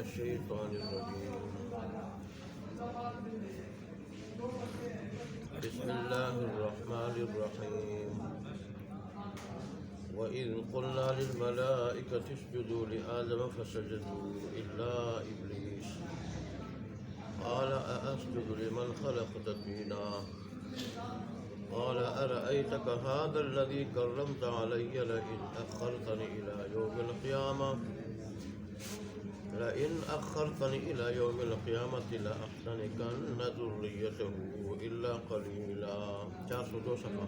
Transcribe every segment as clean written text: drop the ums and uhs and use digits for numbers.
الشيطان الرجيم. بسم الله الرحمن الرحيم. وإذ قلنا للملائكة اسجدوا لآدم فسجدوا إلا إبليس قال أأسجد لمن خلقت طينا قال أرأيتك هذا الذي كرمت علي لئن أخرتني إلى يوم القيامة لأحتنكن ذريته إلا قليلا. 402 صفحہ.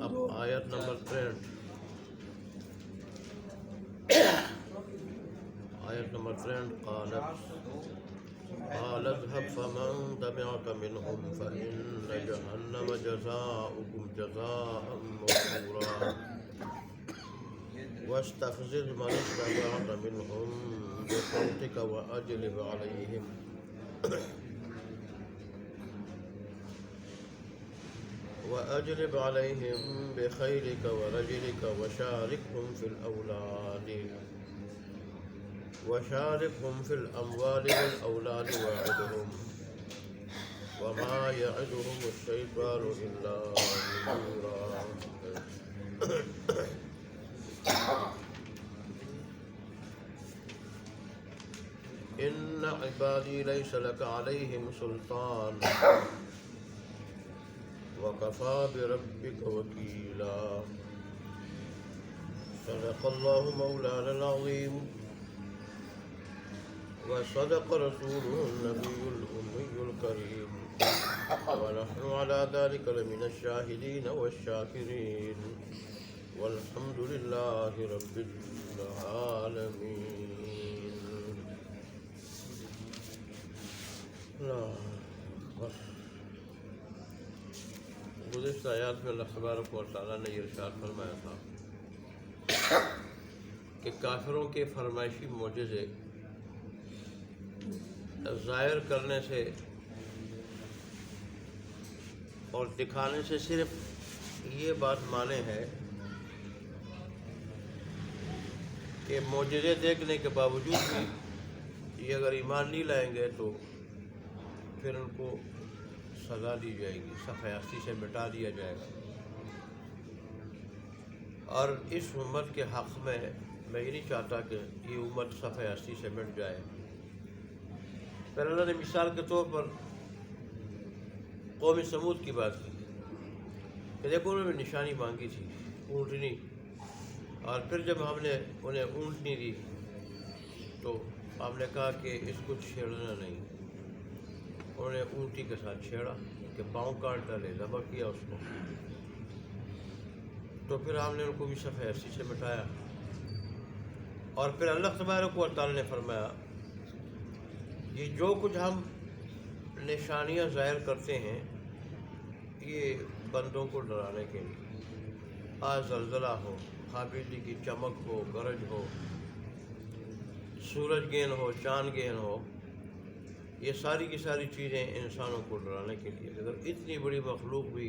اب آیت نمبر 63. آیت نمبر 63. قال اذهب فمن تبعك منهم فإن جهنم جزاؤكم جزاء موفورا واستفزز من استطعت منهم بصوتك وأجلب عليهم بخيلك ورجلك وشاركهم في الأموال والأولاد وعدهم وما يعدهم الشيطان إلا غرورا. إن عبادي ليس لك عليهم سلطان وكفى بربك وكيلا. صدق الله مولانا العظيم وصدق رسوله النبي الأمي الكريم ونحن على ذلك لمن الشاهدين والشاكرين والحمد لله رب العالمين. گزشتہ آیات میں اللہ تبارک و تعالیٰ نے یہ ارشاد فرمایا تھا کہ کافروں کے فرمائشی معجزے ظاہر کرنے سے اور دکھانے سے صرف یہ بات مانے ہے کہ معجزے دیکھنے کے باوجود بھی یہ اگر ایمان نہیں لائیں گے تو پھر ان کو سزا دی جائے گی، صفحہ ہستی سے مٹا دیا جائے گا. اور اس امت کے حق میں یہ نہیں چاہتا کہ یہ امت صفحہ ہستی سے مٹ جائے. پھر اللہ نے مثال کے طور پر قوم سمود کی بات کی کہ دیکھو انہوں نے نشانی مانگی تھی اونٹنی، اور پھر جب ہم نے انہیں اونٹنی دی تو ہم نے کہا کہ اس کو چھیڑنا نہیں. انہوں نے اونٹی کے ساتھ چھیڑا کہ پاؤں کاٹ ڈالے، ذبح کیا اس کو. تو پھر ہم نے ان کو بھی صفحہ ہستی سے مٹایا. اور پھر اللہ تبارک و تعالیٰ نے فرمایا یہ جو کچھ ہم نشانیاں ظاہر کرتے ہیں یہ بندوں کو ڈرانے کے لیے. آج زلزلہ ہو، بجلی کی چمک ہو، گرج ہو، سورج گہن ہو، چاند گہن ہو، یہ ساری کی ساری چیزیں انسانوں کو ڈرانے کے لیے. اگر اتنی بڑی مخلوق بھی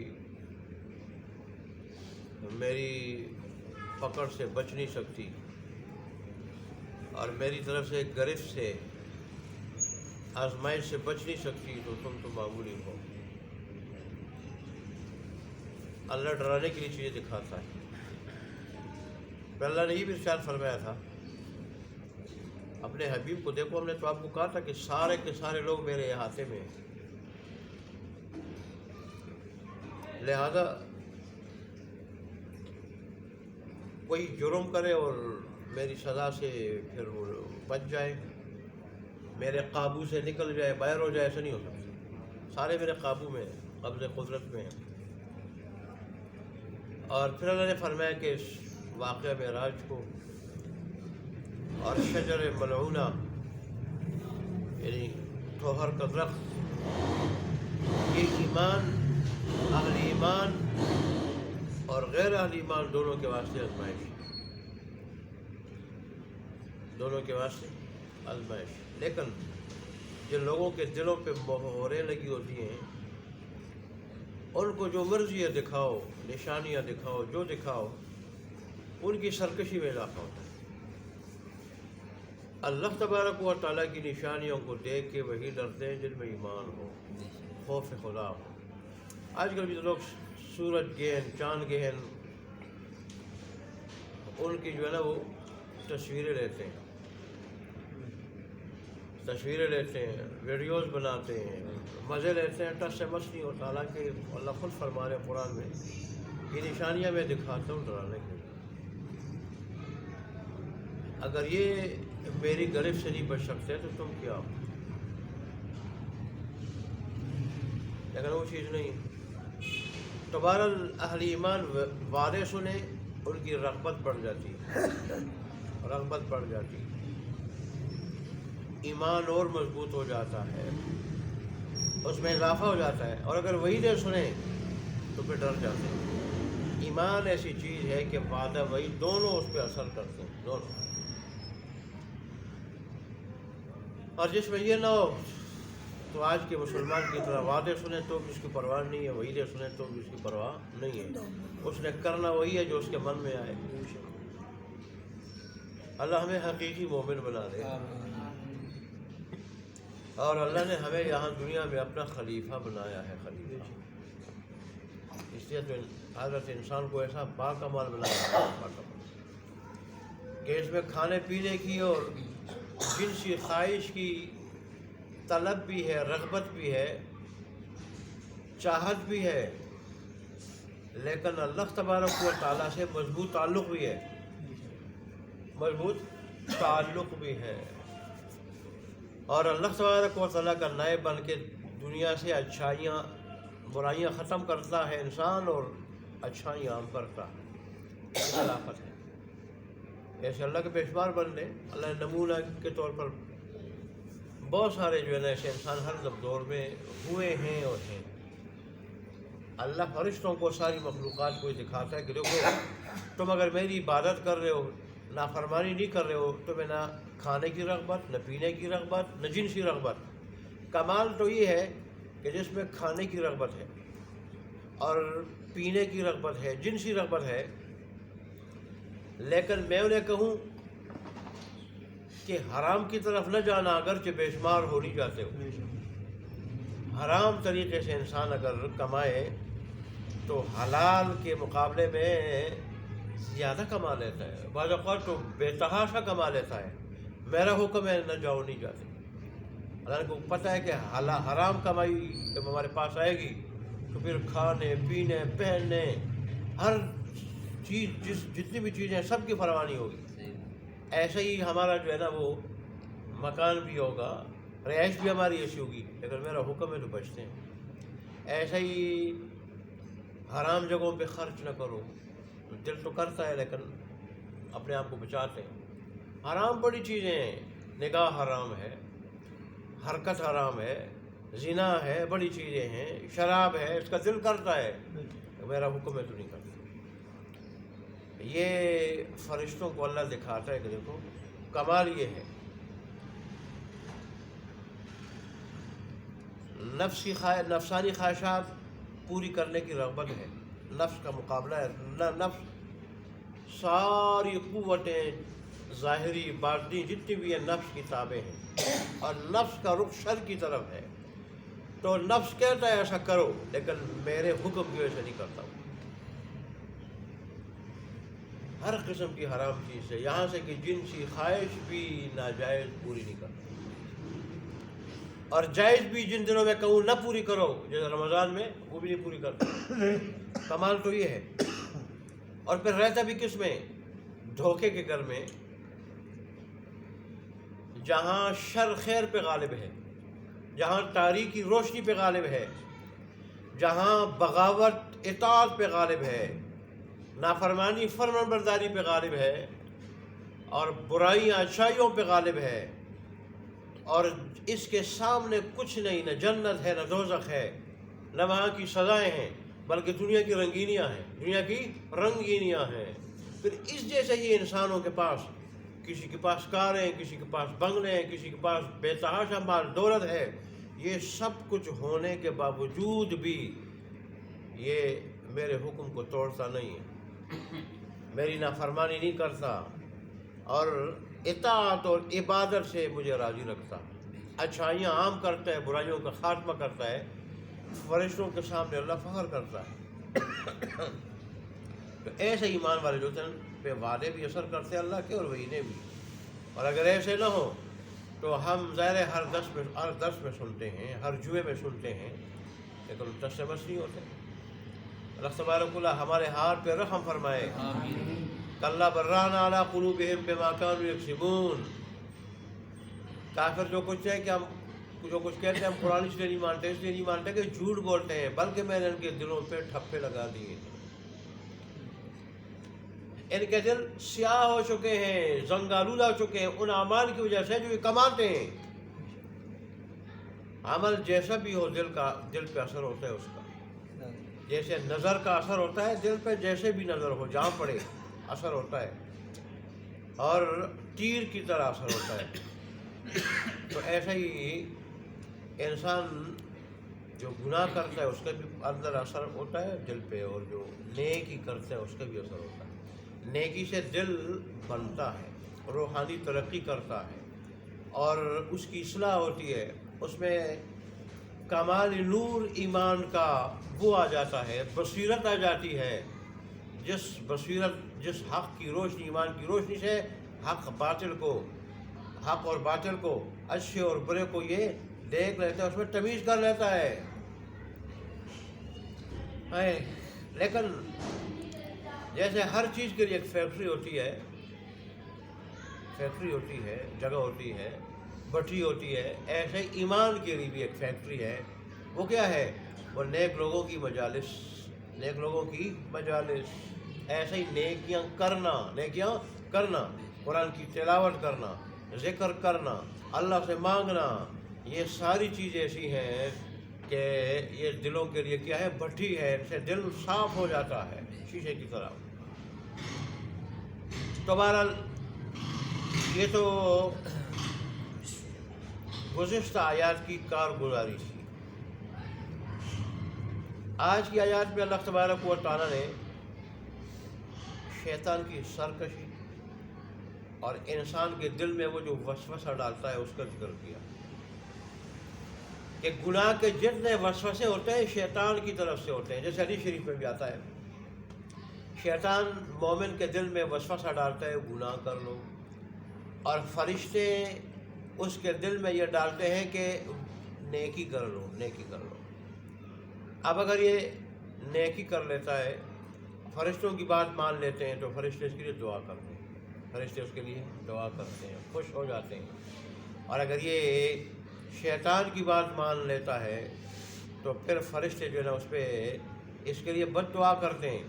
میری پکڑ سے بچ نہیں سکتی اور میری طرف سے گرفت سے، آزمائش سے بچ نہیں سکتی تو تم تو معمولی ہو. اللہ ڈرانے کے لیے چیزیں دکھاتا ہے. پھر اللہ نے یہ بھی ارشاد فرمایا تھا اپنے حبیب کو، دیکھو ہم نے تو آپ کو کہا تھا کہ سارے کے سارے لوگ میرے احاطے میں ہیں، لہذا کوئی جرم کرے اور میری سزا سے پھر وہ بچ جائے، میرے قابو سے نکل جائے، باہر ہو جائے، ایسا نہیں ہو سکتا. سارے میرے قابو میں ہیں، قبض قدرت میں ہیں. اور پھر اللہ نے فرمایا کہ اس واقعہ معراج کو اور شجر ملعونہ یعنی توہر کا درخت، یہ ایمان، اہل ایمان اور غیر اہل ایمان دونوں کے واسطے آزمائش، دونوں کے واسطے آزمائش. لیکن جن لوگوں کے دلوں پہ مہریں لگی ہوتی ہیں ان کو جو مرضی ہے دکھاؤ، نشانیاں دکھاؤ، جو دکھاؤ، ان کی سرکشی میں اضافہ ہوتا ہے. اللہ تبارک و تعالیٰ کی نشانیوں کو دیکھ کے وہی ڈرتے ہیں جن میں ایمان ہو، خوف خدا ہو۔ آج کل بھی لوگ سورج گہن، چاند گہن، ان کی جو ہے نا وہ تصویریں لیتے ہیں، ویڈیوز بناتے ہیں، مزے لیتے ہیں، ٹس سے مس نہیں ہوتا۔ حالانکہ اللہ خود فرما رہے ہیں قرآن میں، یہ نشانیاں میں دکھاتا ہوں ڈرانے کے لیے۔ اگر یہ میری گرفت سے نہیں بچ سکتے تو تم کیا ہو؟ لیکن وہ چیز نہیں۔ تو بہرحال اہل ایمان وعدے سنیں، ان کی رغبت بڑھ جاتی ہے، ایمان اور مضبوط ہو جاتا ہے، اس میں اضافہ ہو جاتا ہے۔ اور اگر وعیدیں سنیں تو پھر ڈر جاتے ہیں۔ ایمان ایسی چیز ہے کہ وعدہ وعید دونوں اس پہ اثر کرتے ہیں، دونوں۔ اور جس میں یہ نہ ہو تو آج کے مسلمان کی طرح وعدے سنیں تو بھی اس کی پرواہ نہیں ہے، وعیدیں سنیں تو بھی اس کی پرواہ نہیں ہے، اس نے کرنا وہی ہے جو اس کے من میں آئے۔ اللہ ہمیں حقیقی مومن بنا دے، اور اللہ نے ہمیں یہاں دنیا میں اپنا خلیفہ بنایا ہے، خلیفہ۔ اس لیے تو حضرت انسان کو ایسا باکمال بنایا ہے کہ اس میں کھانے پینے کی اور جنسی خواہش کی طلب بھی ہے، رغبت بھی ہے، چاہت بھی ہے، لیکن اللہ تبارک و تعالیٰ سے مضبوط تعلق بھی ہے، اور اللہ تبارک و تعالیٰ کا نائب بن کے دنیا سے اچھائیاں برائیاں ختم کرتا ہے انسان، اور اچھائیاں عام کرتا ہے۔ خلافت ہے ایسے اللہ کے پیشوار بن لے۔ اللہ نے نمونہ کے طور پر بہت سارے جو ہے نا ایسے انسان ہر دور میں ہوئے ہیں اور ہیں۔ اللہ فرشتوں کو، ساری مخلوقات کو دکھاتا ہے کہ دیکھو تم اگر میری عبادت کر رہے ہو، نافرمانی نہیں کر رہے ہو، تمہیں نہ کھانے کی رغبت، نہ پینے کی رغبت، نہ جنسی رغبت۔ کمال تو یہ ہے کہ جس میں کھانے کی رغبت ہے اور پینے کی رغبت ہے، جنسی رغبت ہے، لیکن میں انہیں کہوں کہ حرام کی طرف نہ جانا، اگرچہ بے شمار ہو نہیں جاتے ہو۔ حرام طریقے سے انسان اگر کمائے تو حلال کے مقابلے میں زیادہ کما لیتا ہے، بعض اوقات تو بے تحاشا کما لیتا ہے۔ میرا حکم ہے نہ جاؤ، نہیں جاتے۔ اللہ کو پتہ ہے کہ حرام کمائی جب ہمارے پاس آئے گی تو پھر کھانے پینے پہننے ہر چیز، جتنی بھی چیزیں سب کی فراوانی ہوگی۔ ایسا ہی ہمارا جو ہے نا وہ مکان بھی ہوگا، رہائش بھی ہماری ایسی ہوگی، لیکن میرا حکم ہے تو بچتے ہیں۔ ایسا ہی حرام جگہوں پہ خرچ نہ کرو، دل تو کرتا ہے لیکن اپنے آپ کو بچاتے ہیں۔ حرام بڑی چیزیں ہیں، نگاہ حرام ہے، حرکت حرام ہے، زنا ہے، بڑی چیزیں ہیں، شراب ہے، اس کا دل کرتا ہے، میرا حکم ہے تو نہیں کرتا۔ یہ فرشتوں کو اللہ دکھاتا ہے کہ دیکھو کمال یہ ہے۔ نفسانی خواہشات پوری کرنے کی رغبت ہے، نفس کا مقابلہ ہے۔ نفس ساری قوتیں ظاہری باطنی جتنی بھی ہیں نفس کی تابع ہیں، اور نفس کا رخ شر کی طرف ہے۔ تو نفس کہتا ہے ایسا کرو، لیکن میرے حکم کی وجہ سے نہیں کرتا ہوں۔ ہر قسم کی حرام چیز ہے، یہاں سے کہ جنسی خواہش بھی ناجائز پوری نہیں کرتا، اور جائز بھی جن دنوں میں کہوں نہ پوری کرو، جیسے رمضان میں، وہ بھی نہیں پوری کرتا۔ کمال تو یہ ہے۔ اور پھر رہتا بھی کس میں؟ دھوکے کے گھر میں، جہاں شر خیر پہ غالب ہے، جہاں تاریکی روشنی پہ غالب ہے، جہاں بغاوت اطاعت پہ غالب ہے، نافرمانی فرمان برداری پہ غالب ہے، اور برائیاں اچھائیوں پہ غالب ہے، اور اس کے سامنے کچھ نہیں، نہ جنت ہے نہ دوزخ ہے، نہ وہاں کی سزائیں ہیں، بلکہ دنیا کی رنگینیاں ہیں۔ پھر اس جیسے یہ انسانوں کے پاس، کسی کے پاس کاریں، کسی کے پاس بنگلے ہیں، کسی کے پاس بے تحاشا مال دولت ہے، یہ سب کچھ ہونے کے باوجود بھی یہ میرے حکم کو توڑتا نہیں ہے، میری نافرمانی نہیں کرتا، اور اطاعت اور عبادت سے مجھے راضی رکھتا، اچھائیاں عام کرتا ہے، برائیوں کا خاتمہ کرتا ہے، فرشتوں کے سامنے اللہ فخر کرتا ہے۔ تو ایسے ایمان والے جو ہیں پہ وعدے بھی اثر کرتے ہیں اللہ کے اور وعیدیں بھی، اور اگر ایسے نہ ہو تو ہم ظاہر ہر درس میں سنتے ہیں، ہر جمعے میں سنتے ہیں، لیکن ٹس سے مس نہیں ہوتے۔ اللہ تبارک اللہ ہمارے ہاتھ پہ رحم فرمائے۔ کلا بران علی قلوبہم بما کانوا یکسبون۔ کافر جو کچھ ہے کہ ہم جو کچھ کہتے ہیں ہم قرآن اس لیے نہیں مانتے، اس لیے نہیں مانتے کہ جھوٹ بولتے ہیں، بلکہ میں نے ان کے دلوں پہ ٹھپے لگا دیے ہیں، ان کے دل سیاہ ہو چکے ہیں، زنگ آلود ہو چکے ہیں ان اعمال کی وجہ سے جو یہ کماتے ہیں۔ عمل جیسا بھی ہو دل پہ اثر ہوتا ہے اس کا، جیسے نظر کا اثر ہوتا ہے دل پہ، جیسے بھی نظر ہو جہاں پڑے اثر ہوتا ہے، اور تیر کی طرح اثر ہوتا ہے۔ تو ایسا ہی انسان جو گناہ کرتا ہے اس کا بھی اندر اثر ہوتا ہے دل پہ، اور جو نیکی کرتا ہے اس کا بھی اثر ہوتا ہے۔ نیکی سے دل بنتا ہے، روحانی ترقی کرتا ہے، اور اس کی اصلاح ہوتی ہے، اس میں کمال نور ایمان کا وہ آ جاتا ہے، بصیرت آ جاتی ہے، جس حق کی روشنی، ایمان کی روشنی سے حق اور باطل کو، اچھے اور برے کو یہ دیکھ لیتا ہے، اس میں تمیز کر لیتا ہے۔ لیکن جیسے ہر چیز کے لیے ایک فیکٹری ہوتی ہے، جگہ ہوتی ہے، بٹھی ہوتی ہے، ایسے ایمان کے لیے بھی ایک فیکٹری ہے۔ وہ کیا ہے؟ وہ نیک لوگوں کی مجالس، ایسے ہی نیکیاں کرنا، قرآن کی تلاوت کرنا، ذکر کرنا، اللہ سے مانگنا، یہ ساری چیزیں ایسی ہیں کہ یہ دلوں کے لیے کیا ہے؟ بھٹی ہے، اس سے دل صاف ہو جاتا ہے شیشے کی طرح۔ تو بہرحال یہ تو گزشتہ آیات کی کارگزاری تھی۔ آج کی آیات میں اللہ تبارک و تعالیٰ نے شیطان کی سرکشی اور انسان کے دل میں وہ جو وسوسہ ڈالتا ہے اس کا ذکر کیا کہ گناہ کے جتنے وسوسے ہوتے ہیں شیطان کی طرف سے ہوتے ہیں، جیسے حدیث شریف میں بھی آتا ہے شیطان مومن کے دل میں وسوسہ ڈالتا ہے گناہ کر لو، اور فرشتے اس کے دل میں یہ ڈالتے ہیں کہ نیکی کر لو۔ اب اگر یہ نیکی کر لیتا ہے، فرشتوں کی بات مان لیتے ہیں، تو فرشتے اس کے لیے دعا کرتے ہیں، خوش ہو جاتے ہیں۔ اور اگر یہ شیطان کی بات مان لیتا ہے تو پھر فرشتے جو ہے نا اس پہ اس کے لیے بد دعا کرتے ہیں،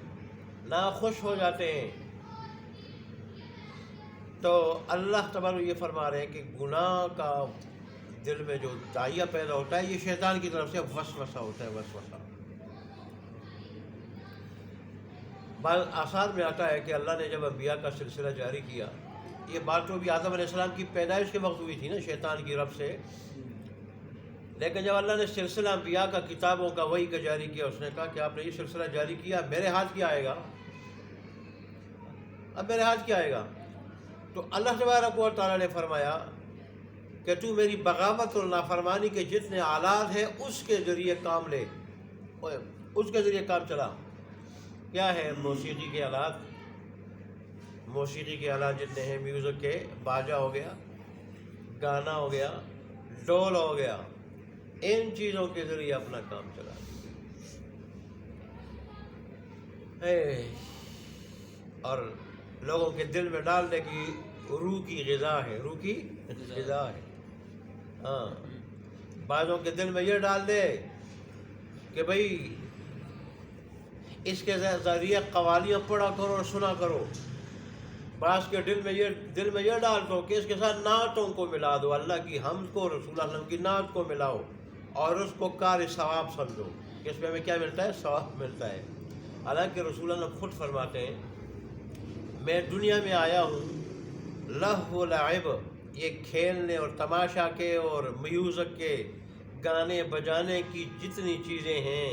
ناخوش ہو جاتے ہیں۔ تو اللہ تبارک یہ فرما رہے ہیں کہ گناہ کا دل میں جو داعیہ پیدا ہوتا ہے یہ شیطان کی طرف سے وسوسہ ہوتا ہے، وسوسہ۔ بعض آثار میں آتا ہے کہ اللہ نے جب انبیاء کا سلسلہ جاری کیا، یہ بات تو بھی آدم علیہ السلام کی پیدائش کے وقت ہوئی تھی نا شیطان کی رب سے، لیکن جب اللہ نے سلسلہ انبیاء کا کتابوں کا وحی کا جاری کیا، اس نے کہا کہ آپ نے یہ سلسلہ جاری کیا، میرے ہاتھ کیا آئے گا؟ اب میرے ہاتھ کیا آئے گا؟ تو اللہ تبارک و تعالیٰ نے فرمایا کہ تو میری بغاوت اور نافرمانی کے جتنے آلات ہیں اس کے ذریعے کام لے، اس کے ذریعے کام چلا۔ کیا ہے؟ موسیقی کے آلات جتنے ہیں، میوزک کے، باجا ہو گیا، گانا ہو گیا، ڈول ہو گیا، ان چیزوں کے ذریعے اپنا کام چلا۔ اور لوگوں کے دل میں ڈالنے کی روح کی غذا ہے، ہاں، بعضوں کے دل میں یہ ڈال دے کہ بھئی اس کے ذریعے قوالیاں پڑھا کرو اور سنا کرو، بعض کے دل میں یہ ڈال دو کہ اس کے ساتھ نعتوں کو ملا دو، اللہ کی حمد کو، رسول اللہ علیہ وسلم کی نعت کو ملاؤ، اور اس کو کار ثواب سمجھو کہ اس میں ہمیں کیا ملتا ہے؟ ثواب ملتا ہے۔ حالانکہ رسول اللہ خود فرماتے ہیں میں دنیا میں آیا ہوں لہو و لعب، یہ کھیلنے اور تماشا کے اور میوزک کے، گانے بجانے کی جتنی چیزیں ہیں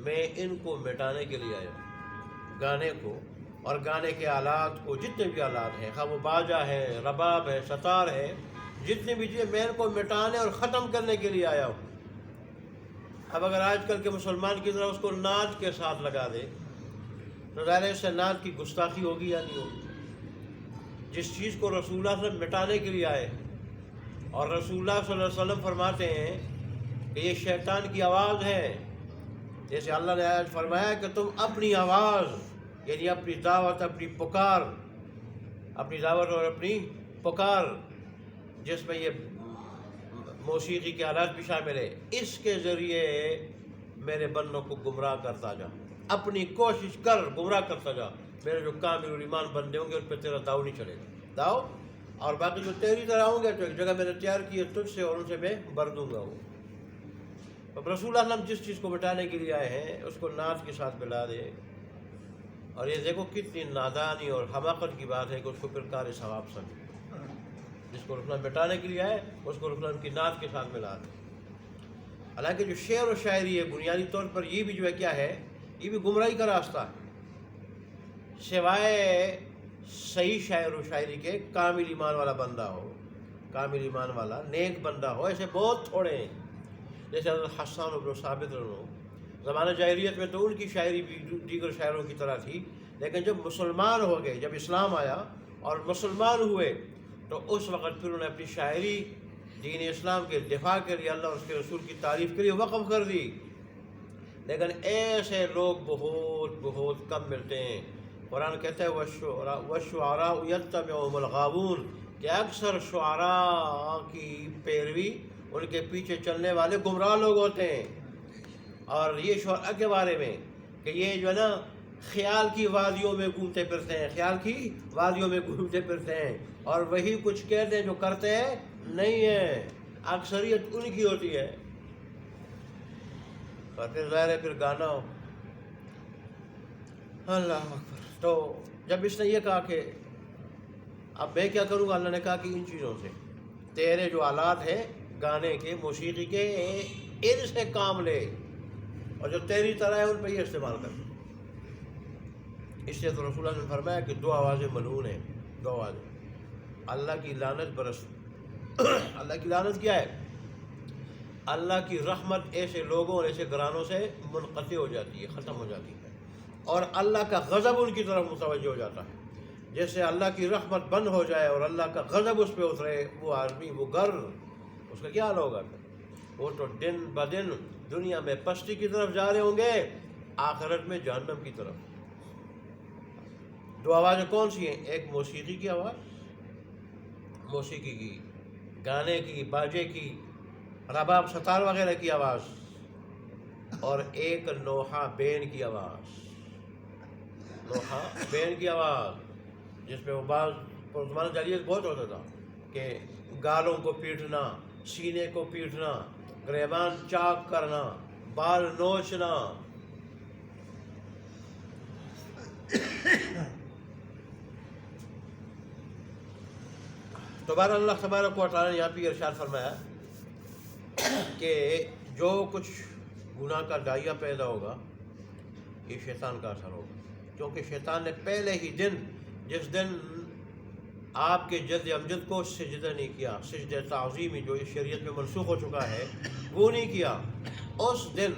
میں ان کو مٹانے کے لیے آیا ہوں، گانے کو اور گانے کے آلات کو، جتنے بھی آلات ہیں، خواہ وہ باجا ہے، رباب ہے، ستار ہے، جتنی بھی چیزیں، میں ان کو مٹانے اور ختم کرنے کے لیے آیا ہوں۔ اب اگر آج کل کے مسلمان کی طرح اس کو نعت کے ساتھ لگا دے تو ظاہر ہے اس سے نعت کی گستاخی ہوگی یا نہیں ہوگی؟ جس چیز کو رسول اللہ صلی اللہ علیہ وسلم مٹانے کے لیے آئے، اور رسول اللہ صلی اللہ علیہ وسلم فرماتے ہیں کہ یہ شیطان کی آواز ہے، جیسے اللہ نے آج فرمایا کہ تم اپنی آواز، یعنی اپنی دعوت، اپنی پکار، اپنی دعوت اور اپنی پکار، جس میں یہ موسیقی کے آلات بھی شامل ہے، اس کے ذریعے میرے بندوں کو گمراہ کرتا جا، اپنی کوشش کر گمراہ کرتا جا، میرے جو کامل ایمان بندے ہوں گے ان پہ تیرا داؤ نہیں چلے گا، داؤ، اور باقی جو تیری طرح ہوں گے تو ایک جگہ میں نے تیار کی ہے تجھ سے، اور ان سے میں بھر دوں گا۔ وہ اب رسول اللہ صلی اللہ علیہ وسلم جس چیز کو مٹانے کے لیے آئے ہیں اس کو نعت کے ساتھ ملا دے، اور یہ دیکھو کتنی نادانی اور حماقت کی بات ہے کہ اس کو پھر کار ثواب سمجھے، جس کو رسول اللہ مٹانے کے لیے آئے اس کو رسول اللہ کی نعت کے ساتھ ملا دے۔ حالانکہ جو شعر و شاعری ہے بنیادی طور پر یہ بھی جو ہے کیا ہے، یہ بھی گمراہی کا راستہ ہے، سوائے صحیح شاعر و شاعری کے کامل ایمان والا بندہ ہو، کامل ایمان والا نیک بندہ ہو، ایسے بہت تھوڑے ہیں۔ جیسے حضرت حسان بن ثابت رضی، زمانہ جاہلیت میں تو ان کی شاعری بھی دیگر شاعروں کی طرح تھی، لیکن جب مسلمان ہو گئے، جب اسلام آیا اور مسلمان ہوئے تو اس وقت پھر انہوں نے اپنی شاعری دین اسلام کے دفاع کے لیے، اللہ اور اس کے رسول کی تعریف کے لیے وقف کر دی۔ لیکن ایسے لوگ بہت بہت کم ملتے ہیں۔ قرآن کہتا ہے وَالشُّعَرَاءُ يَتَّبِعُهُمُ الْغَاوُونَ، کہ اکثر شعراء کی پیروی، ان کے پیچھے چلنے والے گمراہ لوگ ہوتے ہیں۔ اور یہ شعراء کے بارے میں کہ یہ جو ہے نا خیال کی وادیوں میں گھومتے پھرتے ہیں، خیال کی وادیوں میں گھومتے پھرتے ہیں، اور وہی کچھ کہتے ہیں جو کرتے ہیں نہیں ہیں، اکثریت ان کی ہوتی ہے۔ اور پھر ظاہر ہے پھر گانا ہو، اللہ اکبر۔ تو جب اس نے یہ کہا کہ اب میں کیا کروں گا، اللہ نے کہا کہ ان چیزوں سے، تیرے جو آلات ہیں گانے کے، موسیقی کے، ان سے کام لے، اور جو تیری طرح ہے ان پہ یہ استعمال کر۔ اس لیے تو رسول اللہ نے فرمایا کہ دو آوازیں ملعون ہیں، دو آوازیں، اللہ کی لعنت برس۔ اللہ کی لعنت کیا ہے؟ اللہ کی رحمت ایسے لوگوں اور ایسے گھرانوں سے منقطع ہو جاتی ہے، ختم ہو جاتی ہے، اور اللہ کا غضب ان کی طرف متوجہ ہو جاتا ہے۔ جیسے اللہ کی رحمت بند ہو جائے اور اللہ کا غضب اس پہ اترے، وہ آدمی، وہ گھر، اس کا کیا حال ہوگا؟ وہ تو دن بدن دنیا میں پستی کی طرف جا رہے ہوں گے، آخرت میں جہنم کی طرف۔ دو آوازیں کون سی ہیں؟ ایک موسیقی کی آواز، موسیقی کی، گانے کی، باجے کی، رباب ستار وغیرہ کی آواز، اور ایک نوحہ بین کی آواز، نوحہ بین کی آواز، جس میں وہ بعض زمانہ جاہلیت بہت ہوتا تھا کہ گالوں کو پیٹنا، سینے کو پیٹنا، گریبان چاک کرنا، بال نوچنا۔ تو بہرحال اللہ تبارک و تعالیٰ نے یہاں پہ ارشاد فرمایا کہ جو کچھ گناہ کا داعیہ پیدا ہوگا یہ شیطان کا اثر ہوگا، کیونکہ شیطان نے پہلے ہی دن، جس دن آپ کے جد امجد کو سجدہ نہیں کیا، سجدہ تعظیمی جو اس شریعت میں منسوخ ہو چکا ہے وہ نہیں کیا، اس دن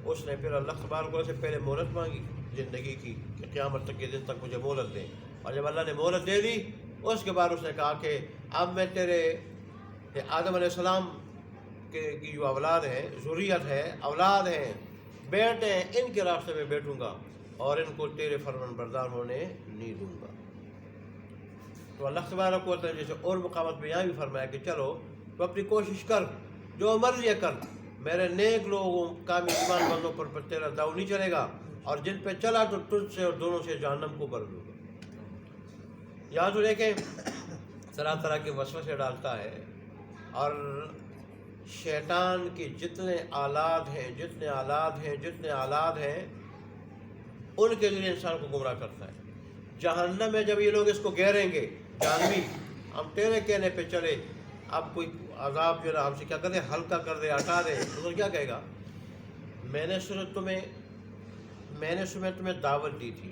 اس نے پھر اللہ تبارک و تعالیٰ سے پہلے مہلت مانگی زندگی کی کہ قیامت تک کے دن تک مجھے مہلت دے، اور جب اللہ نے مہلت دے دی اس کے بعد اس نے کہا کہ اب میں تیرے آدم علیہ السلام کی جو اولاد ہے، ذریت ہے، اولاد ہیں، بیٹے ہیں، ان کے راستے میں بیٹھوں گا اور ان کو تیرے فرمان بردار ہونے نہیں دوں گا۔ تو اللہ تبارک و تعالیٰ جیسے اور مقامات میں یہاں بھی فرمایا کہ چلو تو اپنی کوشش کر، جو مرضی کر، میرے نیک لوگوں کامل ایمان بندوں پر تیرا داؤ نہیں چلے گا، اور جن پہ چلا تو تجھ سے اور دونوں سے جہنم کو بھر دوں گا۔ یہاں تو دیکھیں طرح طرح کے وسوسے ڈالتا ہے، اور شیطان کے جتنے آلات ہیں، جتنے آلات ہیں ان کے ذریعے انسان کو گمراہ کرتا ہے۔ جہنم میں جب یہ لوگ اس کو گھیریں گے، جہنمی، ہم تیرے کہنے پہ چلے، اب کوئی عذاب جو ہے ہم سے کیا کر دے، ہلکا کر دے، ہٹا دے، تو کیا کہے گا؟ میں نے تمہیں دعوت دی تھی،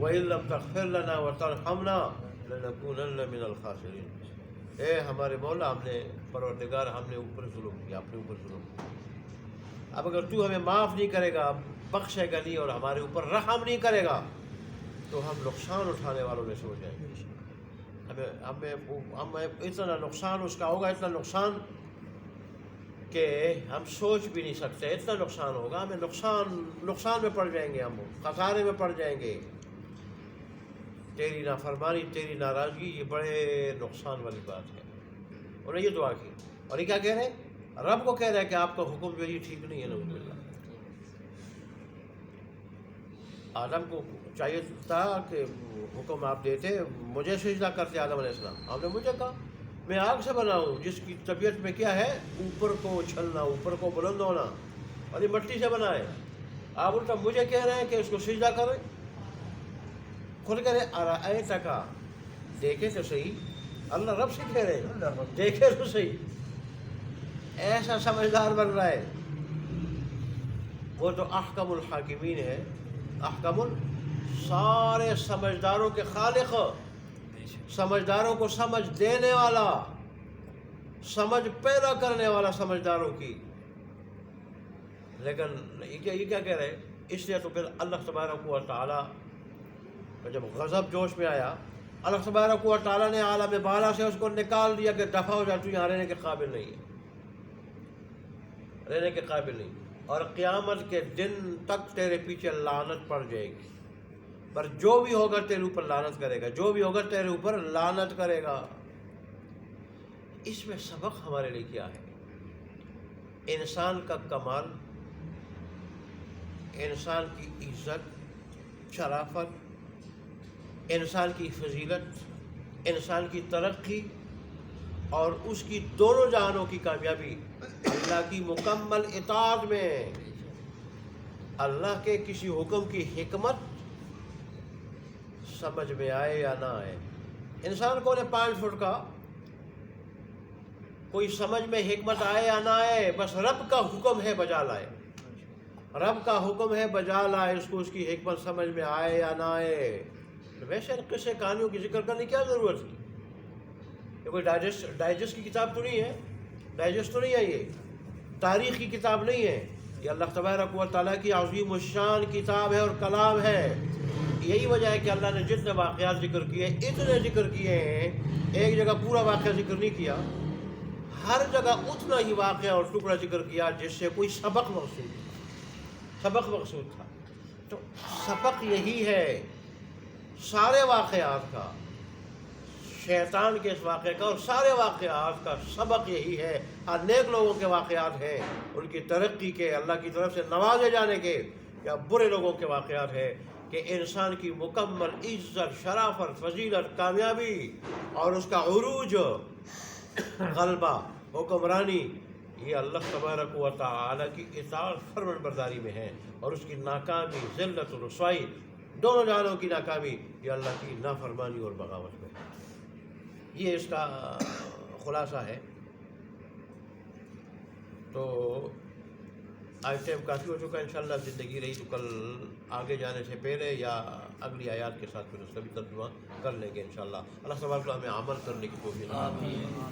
وَإِن لَّمْ تَغْفِرْ لَنَا وَتَرْحَمْنَا لَنَكُونَنَّ مِنَ الْخَاسِرِينَ۔ اے ہمارے مولا، ہم نے پروردگار ہم نے اوپر ظلم کیا، اپنے اوپر ظلم کیا، اب اگر تو ہمیں معاف نہیں کرے گا، بخشے گا نہیں اور ہمارے اوپر رحم نہیں کرے گا تو ہم نقصان اٹھانے والوں میں سے ہو جائیں گے۔ ہمیں اتنا نقصان اس کا ہوگا، اتنا نقصان کہ ہم سوچ بھی نہیں سکتے، اتنا نقصان ہوگا، ہمیں نقصان میں پڑ جائیں گے، ہم خسارے میں پڑ جائیں گے۔ تیری نافرمانی، تیری ناراضگی یہ بڑے نقصان والی بات ہے۔ انہوں نے یہ دعا کی، اور یہ کیا کہہ رہے ہیں؟ رب کو کہہ رہے ہیں کہ آپ کا حکم جو یہ ٹھیک نہیں ہے، نعوذ باللہ۔ آدم کو چاہیے تھا کہ حکم آپ دیتے، مجھے سجدہ کرتے آدم علیہ السلام۔ آپ نے مجھے کہا میں آگ سے بنا ہوں جس کی طبیعت میں کیا ہے؟ اوپر کو اچھلنا، اوپر کو بلند ہونا، اور یہ مٹی سے بنا ہے۔ آپ الٹا مجھے کہہ رہے ہیں کہ اس کو سجدہ کریں۔ خود کہہ رہے ارأیتک، دیکھے تو صحیح، اللہ رب سے کہہ رہے ہیں، دیکھے تو صحیح، ایسا سمجھدار بن رہا ہے۔ وہ تو احکم الحاکمین ہے، احکم سارے سمجھداروں کے خالق، سمجھداروں کو سمجھ دینے والا، سمجھ پیدا کرنے والا سمجھداروں کی۔ لیکن یہ کیا کہہ رہے؟ اس لیے تو پھر اللہ تبارک و تعالیٰ جب غضب جوش میں آیا، اللہ تبارک و تعالیٰ نے عالم بالا سے اس کو نکال دیا کہ دفع ہو جا، تو یہاں رہنے کے قابل نہیں ہے، رہنے کے قابل نہیں، اور قیامت کے دن تک تیرے پیچھے لعنت پڑ جائے گی۔ پر جو بھی ہوگا تیرے اوپر لعنت کرے گا، جو بھی ہوگا تیرے اوپر لعنت کرے گا۔ اس میں سبق ہمارے لیے کیا ہے؟ انسان کا کمال، انسان کی عزت، شرافت، انسان کی فضیلت، انسان کی ترقی اور اس کی دونوں جہانوں کی کامیابی اللہ کی مکمل اطاعت میں، اللہ کے کسی حکم کی حکمت سمجھ میں آئے یا نہ آئے۔ انسان کو 5 فٹ کا کوئی سمجھ میں حکمت آئے یا نہ آئے، بس رب کا حکم ہے بجا لائے، رب کا حکم ہے بجا لائے، اس کو اس کی حکمت سمجھ میں آئے یا نہ آئے۔ ویسے قصے کہانیوں کی ذکر کرنے کی کیا ضرورت تھی؟ یہ کوئی ڈائجسٹ کی کتاب تو نہیں ہے، ڈائجسٹ تو نہیں ہے، یہ تاریخ کی کتاب نہیں ہے، یہ اللہ تبارک و تعالیٰ کی عظیم الشان کتاب ہے اور کلام ہے۔ یہی وجہ ہے کہ اللہ نے جتنے واقعات ذکر کیے، اتنے ذکر کیے ہیں، ایک جگہ پورا واقعہ ذکر نہیں کیا، ہر جگہ اتنا ہی واقعہ اور ٹکڑا ذکر کیا جس سے کوئی سبق مقصود تھا۔ تو سبق یہی ہے سارے واقعات کا، شیطان کے اس واقعے کا اور سارے واقعات کا سبق یہی ہے۔ ہر نیک لوگوں کے واقعات ہیں، ان کی ترقی کے، اللہ کی طرف سے نوازے جانے کے، یا برے لوگوں کے واقعات ہیں کہ انسان کی مکمل عزت، شرافت، فضیلت، کامیابی اور اس کا عروج، غلبہ، حکمرانی، یہ اللہ تبارک و تعالیٰ کی اطاعت، فرمان برداری میں ہے، اور اس کی ناکامی، ذلت و رسوائی، دونوں جہانوں کی ناکامی یہ اللہ کی نافرمانی اور بغاوت میں ہے۔ یہ اس کا خلاصہ ہے۔ تو آج ٹائم کافی ہو چکا ہے، انشاءاللہ زندگی رہی تو کل آگے جانے سے پہلے یا اگلی آیات کے ساتھ پھر اس کا بھی ترجمہ کر لیں گے انشاءاللہ۔ اللہ تبارک و تعالیٰ ہمیں عمل کرنے کی توفیق عطا فرمائے۔